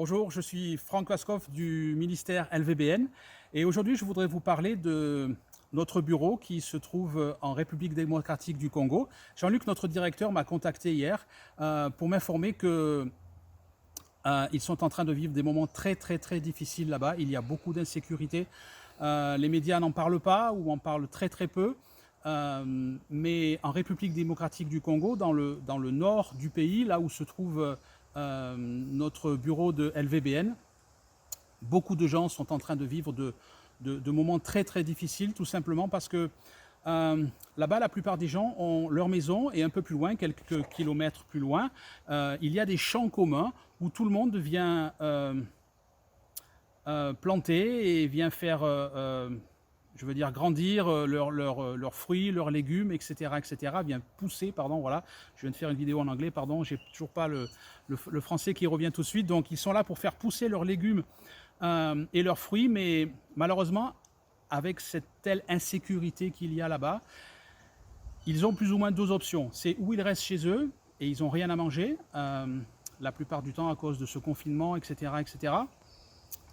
Bonjour, je suis Franck Laskoff du ministère LVBN et aujourd'hui je voudrais vous parler de notre bureau qui se trouve en République démocratique du Congo. Jean-Luc, notre directeur, m'a contacté hier pour m'informer que ils sont en train de vivre des moments très difficiles là-bas. Il y a beaucoup d'insécurité. Les médias n'en parlent pas ou en parlent très peu. Mais en République démocratique du Congo, dans le nord du pays, là où se trouve notre bureau de LVBN, beaucoup de gens sont en train de vivre de moments très difficiles, tout simplement parce que là-bas, la plupart des gens ont leur maison et un peu plus loin, quelques kilomètres plus loin, il y a des champs communs où tout le monde vient planter et vient faire, je veux dire, grandir leurs fruits, leurs légumes, etc., vient pousser, pardon, voilà. Je viens de faire une vidéo en anglais, pardon, j'ai toujours pas le français qui revient tout de suite. Donc, ils sont là pour faire pousser leurs légumes et leurs fruits, mais malheureusement, avec cette telle insécurité qu'il y a là-bas, ils ont plus ou moins deux options. C'est où ils restent chez eux et ils n'ont rien à manger, la plupart du temps à cause de ce confinement, etc.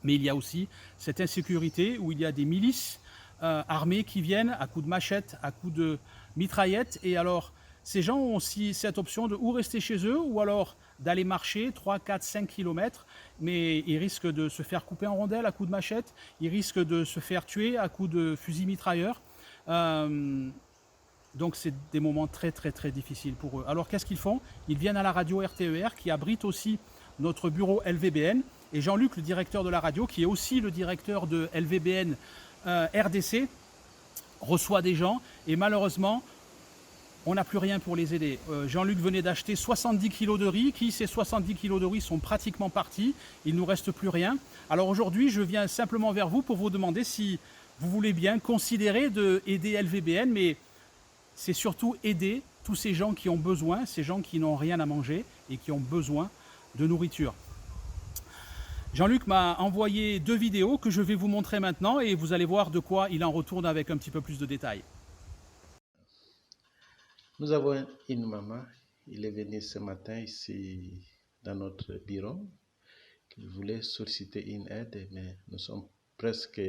Mais il y a aussi cette insécurité où il y a des milices armées qui viennent à coups de machette, à coups de mitraillettes. Et alors, ces gens ont aussi cette option de ou rester chez eux ou alors d'aller marcher 3, 4, 5 kilomètres, mais ils risquent de se faire couper en rondelles à coups de machette, ils risquent de se faire tuer à coups de fusil mitrailleur. Donc c'est des moments très difficiles pour eux. Alors qu'est-ce qu'ils font? Ils viennent à la radio RTER qui abrite aussi notre bureau LVBN. Et Jean-Luc, le directeur de la radio, qui est aussi le directeur de LVBN RDC, reçoit des gens et malheureusement, on n'a plus rien pour les aider. Jean-Luc venait d'acheter 70 kilos de riz, ces 70 kilos de riz sont pratiquement partis, il ne nous reste plus rien. Alors aujourd'hui, je viens simplement vers vous pour vous demander si vous voulez bien considérer d'aider LVBN, mais c'est surtout aider tous ces gens qui ont besoin, ces gens qui n'ont rien à manger et qui ont besoin de nourriture. Jean-Luc m'a envoyé deux vidéos que je vais vous montrer maintenant et vous allez voir de quoi il en retourne avec un petit peu plus de détails. Nous avons une maman, il est venu ce matin ici dans notre bureau, qui voulait solliciter une aide, mais nous sommes presque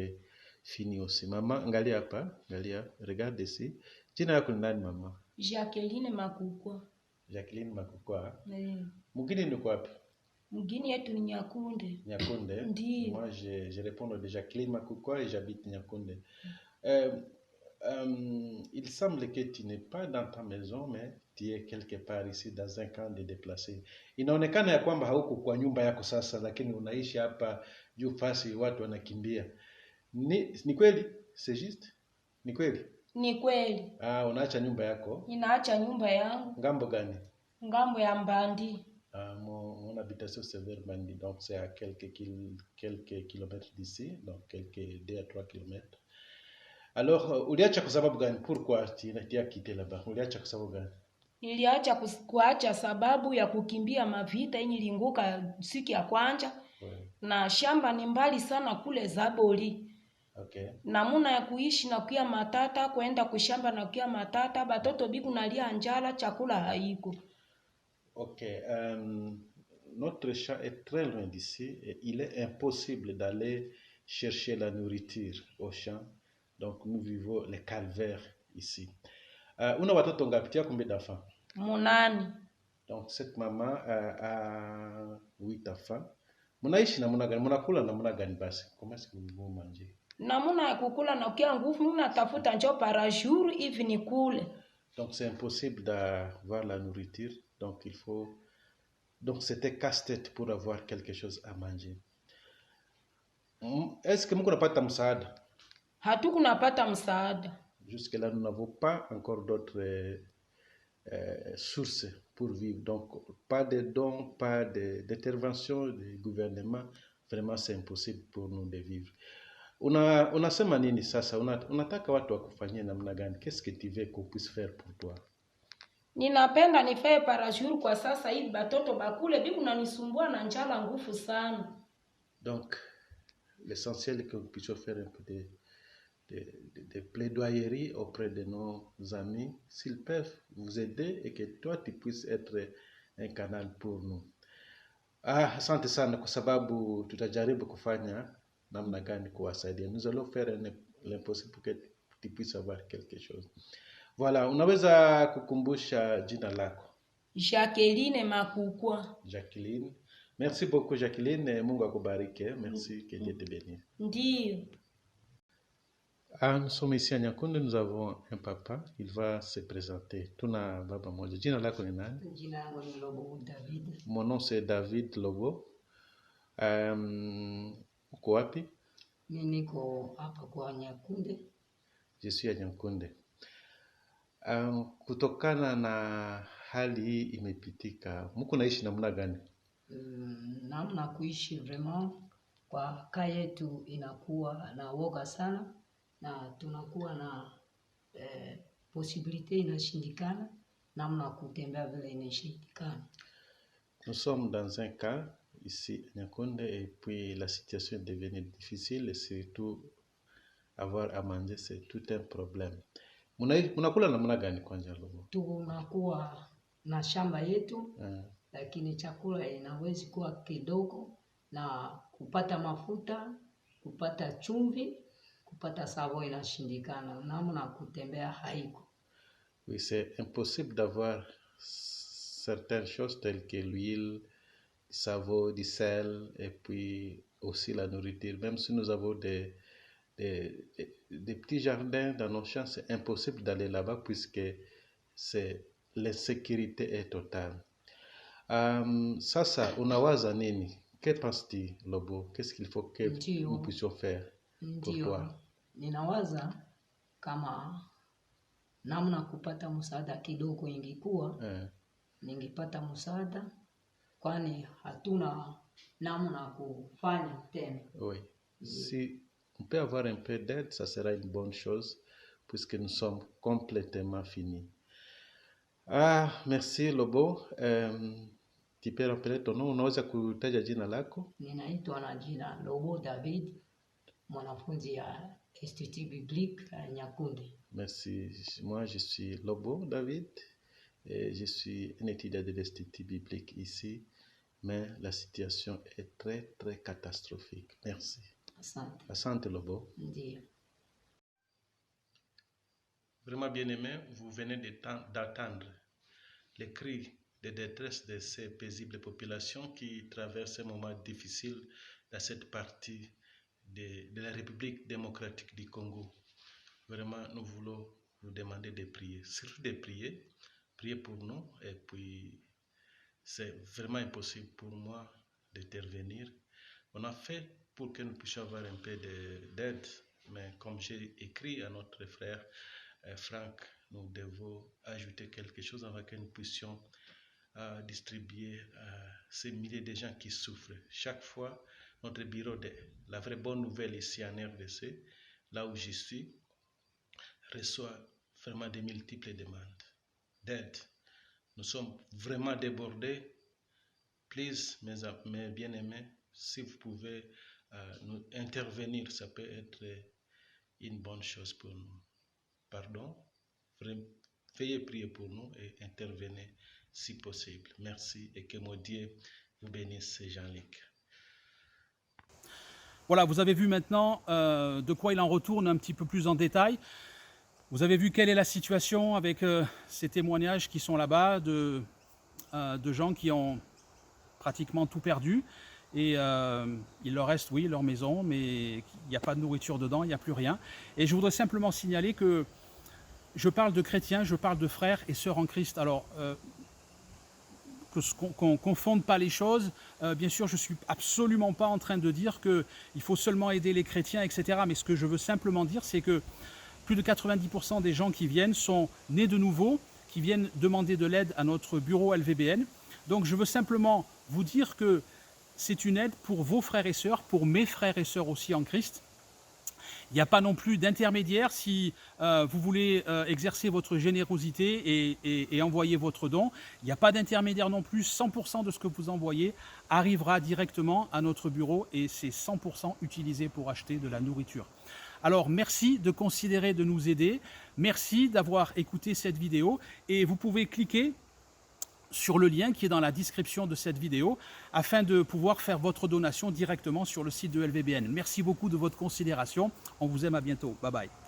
finis aussi. Maman, angalia hapa, angalia, regarde ici. Jina yako ni nani mama? Jacqueline Makukwa. Jacqueline Makukwa. Eh. Mugini ni kwapi? Mgini yetu ni Nyakunde. Nyakunde. Ndiyo. Moi, je réponds de Jacqueline Makukwa et j'habite Nyakunde. Il semble que tu n'es pas dans ta maison, mais tu es quelque part ici dans un camp de déplacés. Inaonekana ya kwamba hauko kwa nyumba yako sasa, lakini unaishi hapa juu fasi watu wanakimbia. Ni kweli? C'est juste? Ni kweli? Ni kweli. Unaacha nyumba yako? Ninaacha nyumba yangu. Ngambo gani? Ngambo ya Mbandi. Mon habitation c'est vers Mbandi, donc c'est à quelques kilomètres d'ici, donc quelques 2 à 3 kilomètres. Alors, uliacha kwa sababu gani? Pourquoi tu as quitté là-bas? Uliacha kwa sababu gani? Niliacha kuacha sababu ya kukimbia mavita yenye linguka siku ya kwanza. Na shamba ni mbali sana kule Zaboli. Okay. Namuna ya kuishi na kuya matata, kwenda kushamba na kuya matata, batoto biku nalia njala, chakula haiko. Ok, notre champ est très loin d'ici et il est impossible d'aller chercher la nourriture au champ. Donc nous vivons les calvaires ici. Una watoto ngapi yako combien d'enfants? Munani. Donc cette maman a 8 enfants. Munaishi namuna gani? Munakula namuna gani basi? Comment est-ce que vous mangez? Namuna ya kukula na kia nguvu, muna tafuta njo par jour hivi ni kule. Donc c'est impossible d'avoir la nourriture. Donc il faut... Donc c'était casse-tête pour avoir quelque chose à manger. Est-ce que mko napata msaada? Hatukunapata msaada. Jusque là nous n'avons pas encore d'autres sources pour vivre. Donc pas de dons, pas d'intervention du gouvernement. Vraiment c'est impossible pour nous de vivre. Unasema nini sasa? Unataka watu wakufanyie namna gani? Qu'est-ce que tu veux qu'on puisse faire pour toi? Ninapenda nifae parajuru kwa sasa hivi batoto bakule biku na nisumbua na njala ngufu sana. Donc l'essentiel est que nous puissions faire un peu de plaidoyerie auprès de nos amis s'ils peuvent vous aider et que toi tu puisses être un canal pour nous. Asante sana kwa sababu tutajaribu kufanya namna gani kuwasaidia. Nous allons faire l'impossible pour que tu puisses avoir quelque chose. Voilà, unaweza kukumbusha jina lako? Jacqueline Makukwa. Jacqueline. Merci beaucoup Jacqueline, Mungu akubariki. Merci, que Dieu te bénisse. Ndiyo. Nous sommes ici à Nyakunde, nous avons un papa, il va se présenter. Tuna baba moja. Jina lako ni nani? Jina langu ni Lobo David. Mon nom c'est David Lobo. Uko wapi? Mimi niko hapa kwa Nyakunde. Je suis à Nyakunde. Kutokana na hali hii imepitika, mko naishi namna gani? Namna kuishi vraiment kwa kaya yetu inakuwa na woga sana, na tunakuwa na possibilité inashindikana, namna kutembea vile inashindikana. Nous sommes dans un cas ici à Nyakunde et puis la situation est devenue difficile et surtout avoir à manger c'est tout un problème. Munakula namna gani kwanza Lobo? Tunakuwa na shamba yetu lakini chakula inawezi kuwa kidogo, na kupata mafuta, kupata chumvi, kupata savo inashindikana, namna kutembea haiko. Oui, c'est impossible d'avoir certaines choses telles que l'huile, du savon, du sel et puis aussi la nourriture. Même si nous avons des petits jardins dans nos champs, c'est impossible d'aller là-bas puisque l'insécurité est totale. Sasa, unawaza nini? Que penses-tu, Lobo? Qu'est-ce qu'il faut que nous puissions faire pour toi? Ninawaza kama namna kupata msaada kidogo ingekuwa, ningepata msaada, kwani hatuna namna kufanya tena. Oui. Si on peut avoir un peu d'aide, ça sera une bonne chose, puisque nous sommes complètement finis. Merci Lobo. Tu peux rappeler ton nom? Unaweza kutaja jina lako? Ninaitwa na jina Lobo David, mwanafunzi ya Institut Biblique à Nyakunde. Merci. Moi, je suis Lobo David et je suis un étudiant de l'Institut Biblique ici, mais la situation est très, très catastrophique. Merci. Asante. Asante Lobo. Ndiyo. Vraiment bien-aimés, vous venez d'attendre les cris de détresse de ces paisibles populations qui traversent un moment difficile dans cette partie de la République démocratique du Congo. Vraiment, nous voulons vous demander de prier, surtout de prier pour nous, et puis c'est vraiment impossible pour moi d'intervenir. On a fait pour que nous puissions avoir un peu d'aide, mais comme j'ai écrit à notre frère Franck, nous devons ajouter quelque chose afin que nous puissions distribuer ces milliers de gens qui souffrent. Chaque fois, notre bureau de la vraie bonne nouvelle ici en RDC, là où je suis, reçoit vraiment de multiples demandes d'aide. Nous sommes vraiment débordés. Please, mes bien-aimés, si vous pouvez nous intervenir, ça peut être une bonne chose pour nous. Pardon, veuillez prier pour nous et intervenez si possible. Merci et que mon Dieu vous bénisse, Jean-Luc. Voilà, vous avez vu maintenant de quoi il en retourne un petit peu plus en détail. Vous avez vu quelle est la situation avec ces témoignages qui sont là-bas de gens qui ont pratiquement tout perdu. Et il leur reste, oui, leur maison, mais il n'y a pas de nourriture dedans, il n'y a plus rien. Et je voudrais simplement signaler que je parle de chrétiens, je parle de frères et sœurs en Christ. Alors, qu'on ne confonde pas les choses. Bien sûr, je ne suis absolument pas en train de dire qu'il faut seulement aider les chrétiens, etc. Mais ce que je veux simplement dire, c'est que plus de 90% des gens qui viennent sont nés de nouveau, qui viennent demander de l'aide à notre bureau LVBN. Donc, je veux simplement vous dire que c'est une aide pour vos frères et sœurs, pour mes frères et sœurs aussi en Christ. Il n'y a pas non plus d'intermédiaire. Si vous voulez exercer votre générosité et envoyer votre don, il n'y a pas d'intermédiaire non plus. 100% de ce que vous envoyez arrivera directement à notre bureau et c'est 100% utilisé pour acheter de la nourriture. Alors merci de considérer de nous aider. Merci d'avoir écouté cette vidéo et vous pouvez cliquer sur le lien qui est dans la description de cette vidéo afin de pouvoir faire votre donation directement sur le site de LVBN. Merci beaucoup de votre considération. On vous aime, à bientôt. Bye bye.